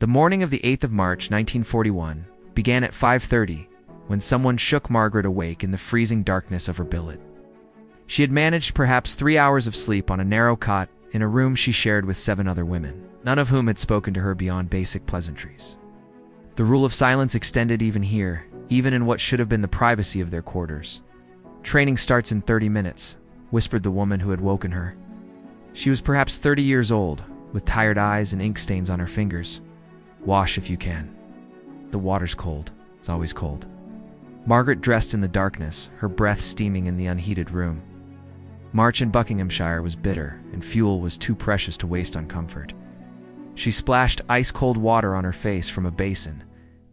The morning of the 8th of March, 1941, began at 5:30 when someone shook Margaret awake in the freezing darkness of her billet. She had managed perhaps 3 hours of sleep on a narrow cot in a room she shared with 7 other women, none of whom had spoken to her beyond basic pleasantries. The rule of silence extended even here, even in what should have been the privacy of their quarters. "Training starts in 30 minutes, whispered the woman who had woken her. She was perhaps 30 years old, with tired eyes and ink stains on her fingers. "Wash if you can. The water's cold. It's always cold." Margaret dressed in the darkness, her breath steaming in the unheated room. March in Buckinghamshire was bitter, and fuel was too precious to waste on comfort. She splashed ice-cold water on her face from a basin,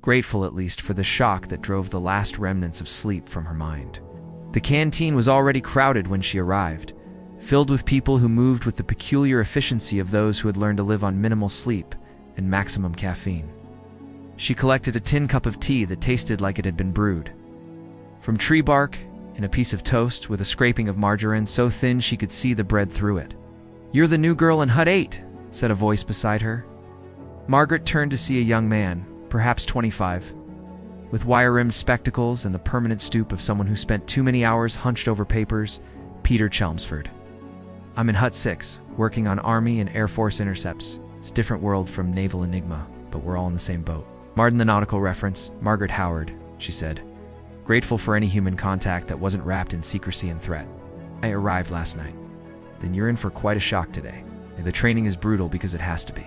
grateful at least for the shock that drove the last remnants of sleep from her mind. The canteen was already crowded when she arrived, filled with people who moved with the peculiar efficiency of those who had learned to live on minimal sleep and maximum caffeine. She collected a tin cup of tea that tasted like it had been brewed from tree bark and a piece of toast with a scraping of margarine so thin she could see the bread through it. "You're the new girl in Hut 8, said a voice beside her. Margaret turned to see a young man, perhaps 25, with wire-rimmed spectacles and the permanent stoop of someone who spent too many hours hunched over papers, Peter Chelmsford. "I'm in Hut 6, working on Army and Air Force intercepts. It's a different world from Naval Enigma, but we're all in the same boat." "Martin the nautical reference, Margaret Howard," she said, grateful for any human contact that wasn't wrapped in secrecy and threat. "I arrived last night." "Then you're in for quite a shock today. The training is brutal because it has to be.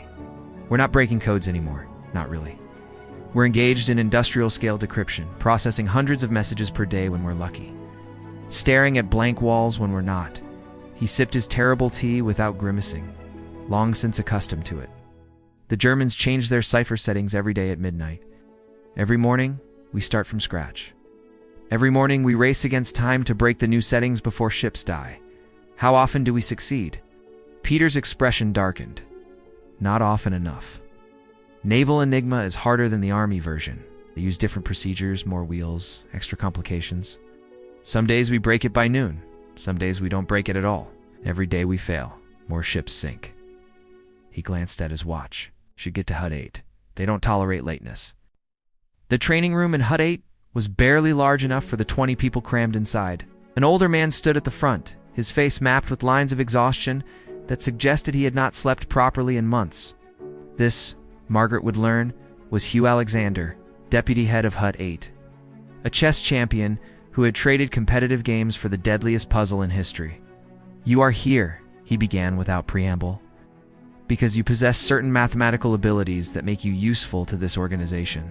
We're not breaking codes anymore, not really. We're engaged in industrial-scale decryption, processing hundreds of messages per day when we're lucky, staring at blank walls when we're not." He sipped his terrible tea without grimacing, long since accustomed to it. "The Germans change their cipher settings every day at midnight. Every morning, we start from scratch. Every morning, we race against time to break the new settings before ships die. How often do we succeed?" Peter's expression darkened. "Not often enough. Naval Enigma is harder than the Army version. They use different procedures, more wheels, extra complications. Some days we break it by noon. Some days we don't break it at all. Every day we fail. More ships sink." He glanced at his watch. "Should get to Hut 8. They don't tolerate lateness." The training room in Hut 8 was barely large enough for the 20 people crammed inside. An older man stood at the front, his face mapped with lines of exhaustion that suggested he had not slept properly in months. This, Margaret would learn, was Hugh Alexander, deputy head of Hut 8. A chess champion who had traded competitive games for the deadliest puzzle in history. "You are here," he began without preamble, "because you possess certain mathematical abilities that make you useful to this organization.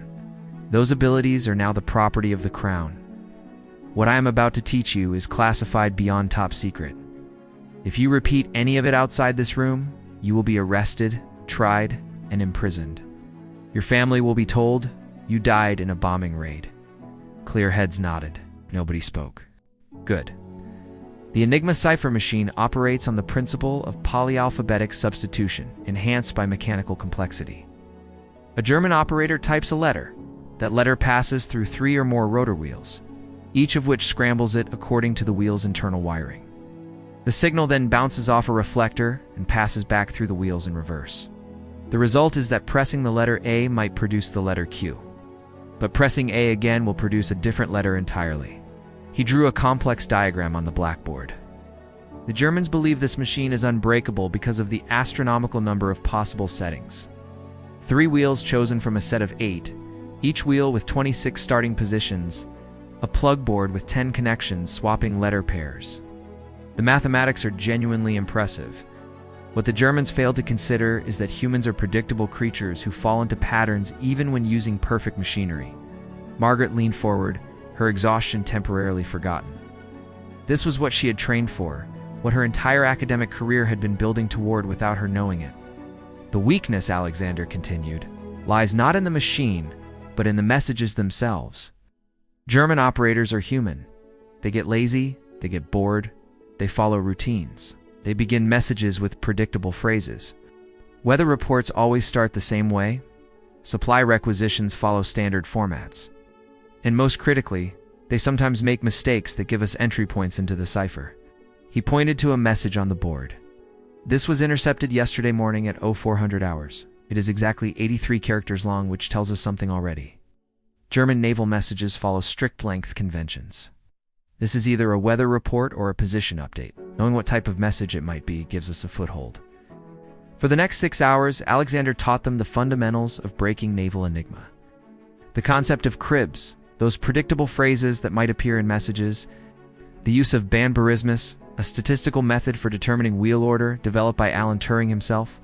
Those abilities are now the property of the Crown. What I am about to teach you is classified beyond top secret. If you repeat any of it outside this room, you will be arrested, tried, and imprisoned. Your family will be told you died in a bombing raid." Clear heads nodded. Nobody spoke. "Good. The Enigma cipher machine operates on the principle of polyalphabetic substitution, enhanced by mechanical complexity. A German operator types a letter. That letter passes through 3 or more rotor wheels, each of which scrambles it according to the wheel's internal wiring. The signal then bounces off a reflector and passes back through the wheels in reverse. The result is that pressing the letter A might produce the letter Q, but pressing A again will produce a different letter entirely." He drew a complex diagram on the blackboard. "The Germans believe this machine is unbreakable because of the astronomical number of possible settings. 3 wheels chosen from a set of 8, each wheel with 26 starting positions, a plug board with 10 connections swapping letter pairs. The mathematics are genuinely impressive. What the Germans failed to consider is that humans are predictable creatures who fall into patterns even when using perfect machinery." Margaret leaned forward, her exhaustion temporarily forgotten. This was what she had trained for, what her entire academic career had been building toward without her knowing it. "The weakness," Alexander continued, "lies not in the machine, but in the messages themselves. German operators are human. They get lazy, they get bored, they follow routines. They begin messages with predictable phrases. Weather reports always start the same way. Supply requisitions follow standard formats. And most critically, they sometimes make mistakes that give us entry points into the cipher." He pointed to a message on the board. "This was intercepted yesterday morning at 0400 hours. It is exactly 83 characters long, which tells us something already. German naval messages follow strict length conventions. This is either a weather report or a position update. Knowing what type of message it might be gives us a foothold. For the next 6 hours, Alexander taught them the fundamentals of breaking Naval Enigma. The concept of cribs, those predictable phrases that might appear in messages, the use of Banburismus, a statistical method for determining wheel order developed by Alan Turing himself,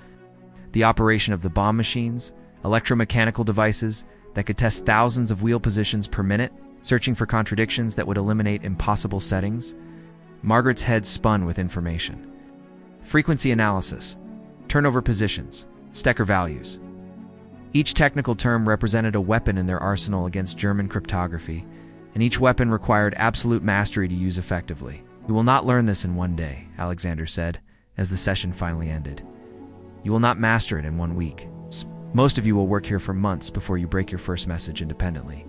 the operation of the bombe machines, electromechanical devices that could test thousands of wheel positions per minute, searching for contradictions that would eliminate impossible settings. Margaret's head spun with information. Frequency analysis, turnover positions, Stecker values. Each technical term represented a weapon in their arsenal against German cryptography, and each weapon required absolute mastery to use effectively. "You will not learn this in one day," Alexander said, as the session finally ended. "You will not master it in 1 week. Most of you will work here for months before you break your first message independently.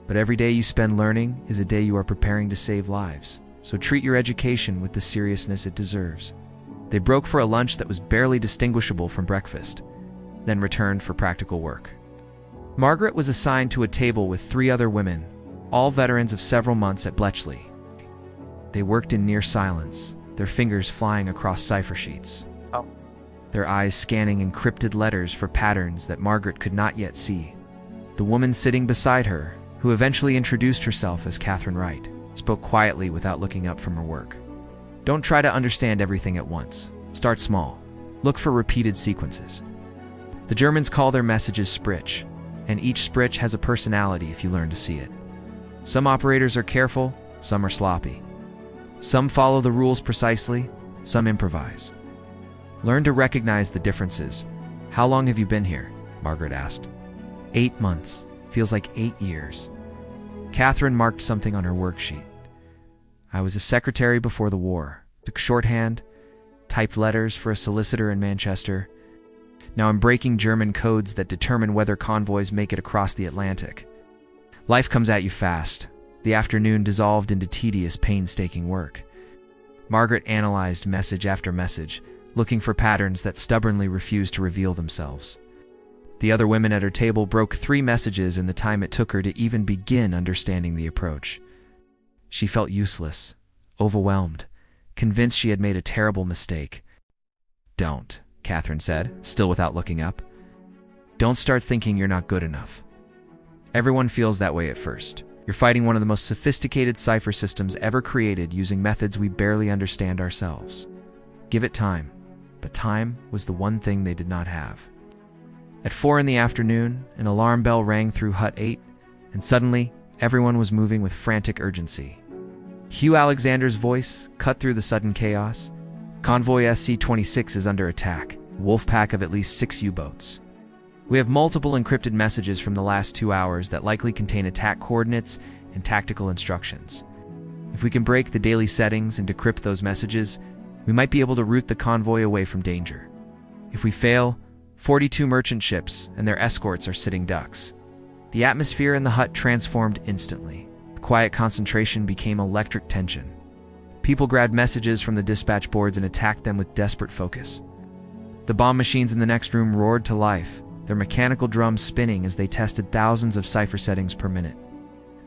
But every day you spend learning is a day you are preparing to save lives, so treat your education with the seriousness it deserves." They broke for a lunch that was barely distinguishable from breakfast, then returned for practical work. Margaret was assigned to a table with 3 other women, all veterans of several months at Bletchley. They worked in near silence, their fingers flying across cipher sheets, their eyes scanning encrypted letters for patterns that Margaret could not yet see. The woman sitting beside her, who eventually introduced herself as Catherine Wright, spoke quietly without looking up from her work. "Don't try to understand everything at once. Start small. Look for repeated sequences." The Germans call their messages sprich, and each sprich has a personality if you learn to see it. Some operators are careful, some are sloppy. Some follow the rules precisely, some improvise. Learn to recognize the differences. "How long have you been here?" Margaret asked. 8 months. Feels like 8 years. Catherine marked something on her worksheet. "I was a secretary before the war. Took shorthand, typed letters for a solicitor in Manchester. Now I'm breaking German codes that determine whether convoys make it across the Atlantic." Life comes at you fast. The afternoon dissolved into tedious, painstaking work. Margaret analyzed message after message, looking for patterns that stubbornly refused to reveal themselves. The other women at her table broke 3 messages in the time it took her to even begin understanding the approach. She felt useless, overwhelmed, convinced she had made a terrible mistake. "Don't," Catherine said, still without looking up. "Don't start thinking you're not good enough. Everyone feels that way at first. You're fighting one of the most sophisticated cipher systems ever created using methods we barely understand ourselves. Give it time." But time was the one thing they did not have. At 4 in the afternoon, an alarm bell rang through Hut 8, and suddenly, everyone was moving with frantic urgency. Hugh Alexander's voice cut through the sudden chaos. "Convoy SC-26 is under attack. A wolf pack of at least 6 U-boats. We have multiple encrypted messages from the last 2 hours that likely contain attack coordinates and tactical instructions. If we can break the daily settings and decrypt those messages, we might be able to route the convoy away from danger. If we fail, 42 merchant ships and their escorts are sitting ducks." The atmosphere in the hut transformed instantly. The quiet concentration became electric tension. People grabbed messages from the dispatch boards and attacked them with desperate focus. The bombe machines in the next room roared to life, their mechanical drums spinning as they tested thousands of cipher settings per minute.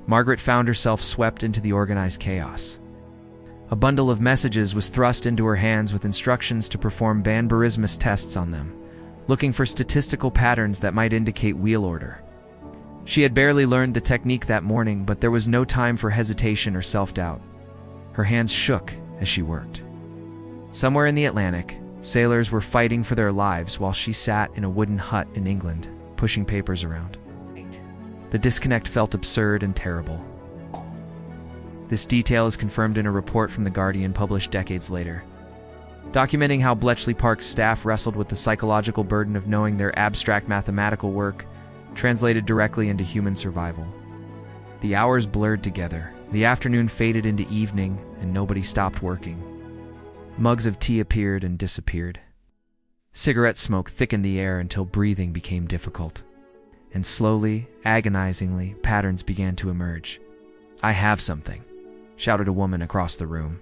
Margaret found herself swept into the organized chaos. A bundle of messages was thrust into her hands with instructions to perform Banburismus tests on them, looking for statistical patterns that might indicate wheel order. She had barely learned the technique that morning, but there was no time for hesitation or self-doubt. Her hands shook as she worked. Somewhere in the Atlantic, sailors were fighting for their lives while she sat in a wooden hut in England, pushing papers around. The disconnect felt absurd and terrible. This detail is confirmed in a report from The Guardian published decades later, documenting how Bletchley Park's staff wrestled with the psychological burden of knowing their abstract mathematical work translated directly into human survival. The hours blurred together, the afternoon faded into evening, and nobody stopped working. Mugs of tea appeared and disappeared. Cigarette smoke thickened the air until breathing became difficult. And slowly, agonizingly, patterns began to emerge. "I have something," shouted a woman across the room.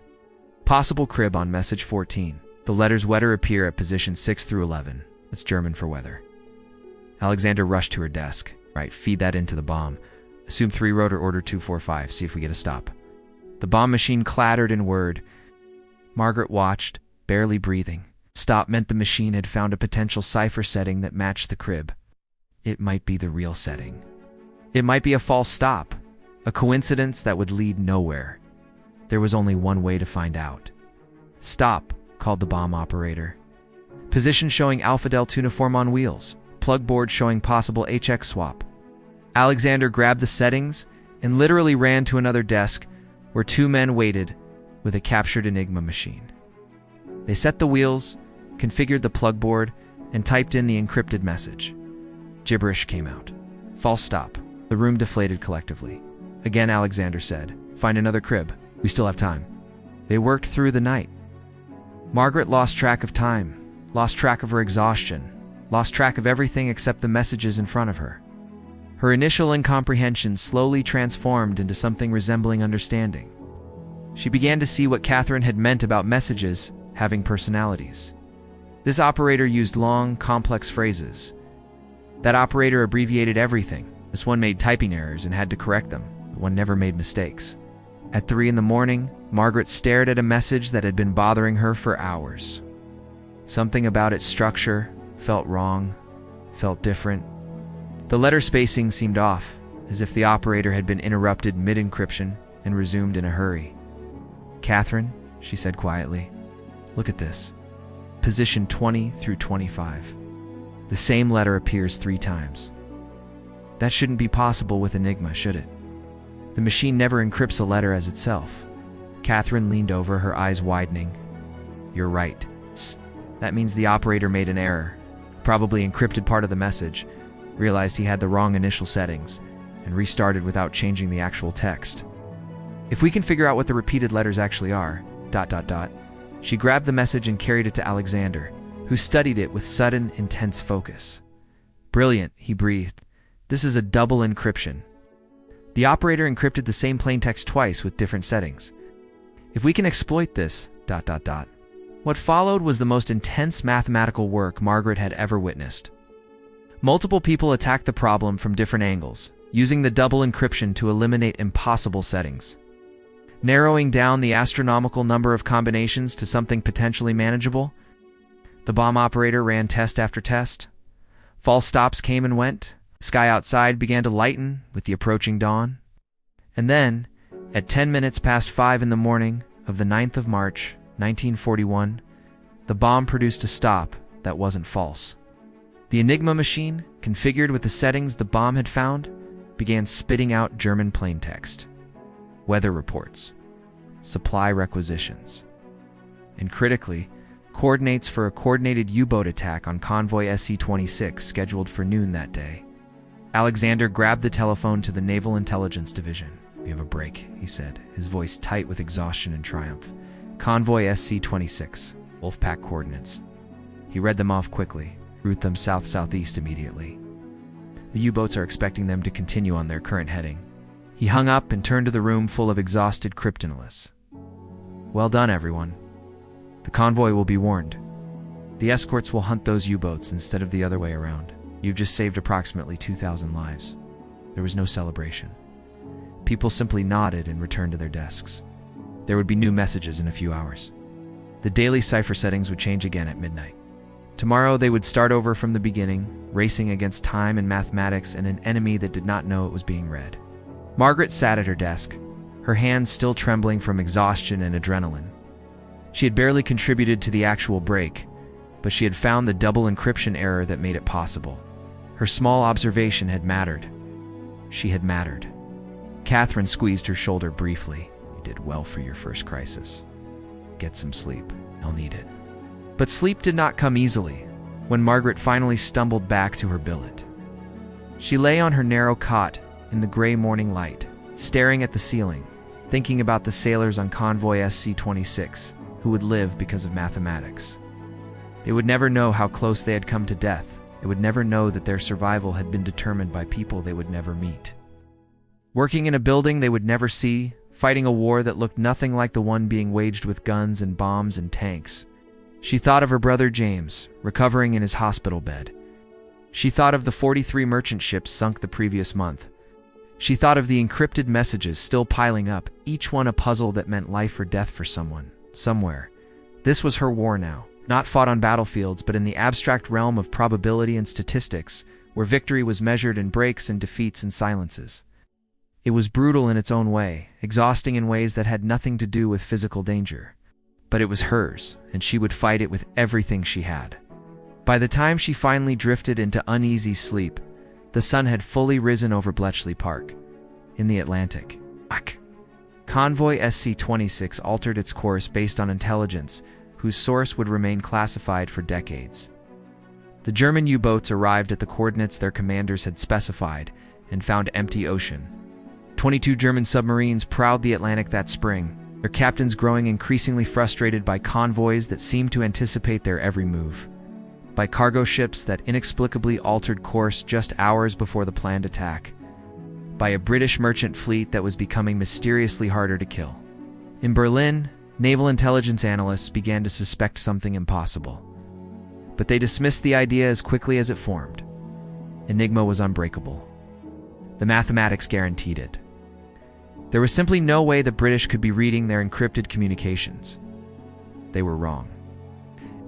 "Possible crib on message 14. The letters weather appear at position 6 through 11. It's German for weather. Alexander rushed to her desk. Right, feed that into the bomb. Assume 3 rotor order 245, see if we get a stop. The bomb machine clattered in word. Margaret watched, barely breathing. Stop meant the machine had found a potential cipher setting that matched the crib. It might be the real setting. It might be a false stop, a coincidence that would lead nowhere. There was only one way to find out. Stop, called the bomb operator. Position showing Alpha Delta uniform on wheels. Plug board showing possible HX swap. Alexander grabbed the settings and literally ran to another desk where 2 men waited with a captured Enigma machine. They set the wheels, configured the plug board, and typed in the encrypted message. Gibberish came out. False stop. The room deflated collectively. Again, Alexander said, "Find another crib. We still have time." They worked through the night. Margaret lost track of time, lost track of her exhaustion, lost track of everything except the messages in front of her. Her initial incomprehension slowly transformed into something resembling understanding. She began to see what Catherine had meant about messages having personalities. This operator used long, complex phrases. That operator abbreviated everything. This one made typing errors and had to correct them. The one never made mistakes. At 3 in the morning, Margaret stared at a message that had been bothering her for hours. Something about its structure felt wrong, felt different. The letter spacing seemed off, as if the operator had been interrupted mid-encryption and resumed in a hurry. "Catherine," she said quietly, "look at this. Position 20 through 25. The same letter appears 3 times. That shouldn't be possible with Enigma, should it? The machine never encrypts a letter as itself." Catherine leaned over, her eyes widening. "You're right. That means the operator made an error, probably encrypted part of the message, realized he had the wrong initial settings, and restarted without changing the actual text. If we can figure out what the repeated letters actually are, ... She grabbed the message and carried it to Alexander, who studied it with sudden, intense focus. "Brilliant," he breathed. "This is a double encryption. The operator encrypted the same plaintext twice with different settings. If we can exploit this ... What followed was the most intense mathematical work Margaret had ever witnessed. Multiple people attacked the problem from different angles, using the double encryption to eliminate impossible settings. Narrowing down the astronomical number of combinations to something potentially manageable, the bomb operator ran test after test. False stops came and went. The sky outside began to lighten with the approaching dawn. And then, at 10 minutes past 5 in the morning of the 9th of March, 1941, the bomb produced a stop that wasn't false. The Enigma machine, configured with the settings the bomb had found, began spitting out German plaintext, weather reports, supply requisitions, and critically, coordinates for a coordinated U-boat attack on Convoy SC-26 scheduled for noon that day. Alexander grabbed the telephone to the Naval Intelligence Division. "We have a break," he said, his voice tight with exhaustion and triumph. "Convoy SC-26, Wolfpack coordinates." He read them off quickly. "Route them south-southeast immediately. The U-boats are expecting them to continue on their current heading." He hung up and turned to the room full of exhausted cryptanalysts. "Well done, everyone. The convoy will be warned. The escorts will hunt those U-boats instead of the other way around. You've just saved approximately 2,000 lives." There was no celebration. People simply nodded and returned to their desks. There would be new messages in a few hours. The daily cipher settings would change again at midnight. Tomorrow they would start over from the beginning, racing against time and mathematics and an enemy that did not know it was being read. Margaret sat at her desk, her hands still trembling from exhaustion and adrenaline. She had barely contributed to the actual break, but she had found the double encryption error that made it possible. Her small observation had mattered. She had mattered. Catherine squeezed her shoulder briefly. "You did well for your first crisis. Get some sleep. I'll need it." But sleep did not come easily when Margaret finally stumbled back to her billet. She lay on her narrow cot in the gray morning light, staring at the ceiling, thinking about the sailors on Convoy SC-26 who would live because of mathematics. They would never know how close they had come to death. They would never know that their survival had been determined by people they would never meet. Working in a building they would never see, fighting a war that looked nothing like the one being waged with guns and bombs and tanks. She thought of her brother James, recovering in his hospital bed. She thought of the 43 merchant ships sunk the previous month. She thought of the encrypted messages still piling up, each one a puzzle that meant life or death for someone, somewhere. This was her war now, not fought on battlefields, but in the abstract realm of probability and statistics, where victory was measured in breaks and defeats in silences. It was brutal in its own way, exhausting in ways that had nothing to do with physical danger. But it was hers, and she would fight it with everything she had. By the time she finally drifted into uneasy sleep, the sun had fully risen over Bletchley Park, in the Atlantic. Convoy SC-26 altered its course based on intelligence, whose source would remain classified for decades. The German U-boats arrived at the coordinates their commanders had specified and found empty ocean. 22 German submarines prowled the Atlantic that spring, their captains growing increasingly frustrated by convoys that seemed to anticipate their every move, by cargo ships that inexplicably altered course just hours before the planned attack, by a British merchant fleet that was becoming mysteriously harder to kill. In Berlin, naval intelligence analysts began to suspect something impossible. But they dismissed the idea as quickly as it formed. Enigma was unbreakable. The mathematics guaranteed it. There was simply no way the British could be reading their encrypted communications. They were wrong.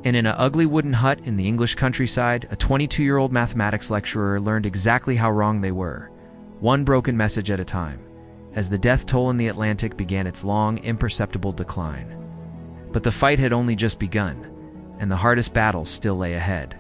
And in an ugly wooden hut in the English countryside, a 22-year-old mathematics lecturer learned exactly how wrong they were, one broken message at a time, as the death toll in the Atlantic began its long, imperceptible decline. But the fight had only just begun, and the hardest battles still lay ahead.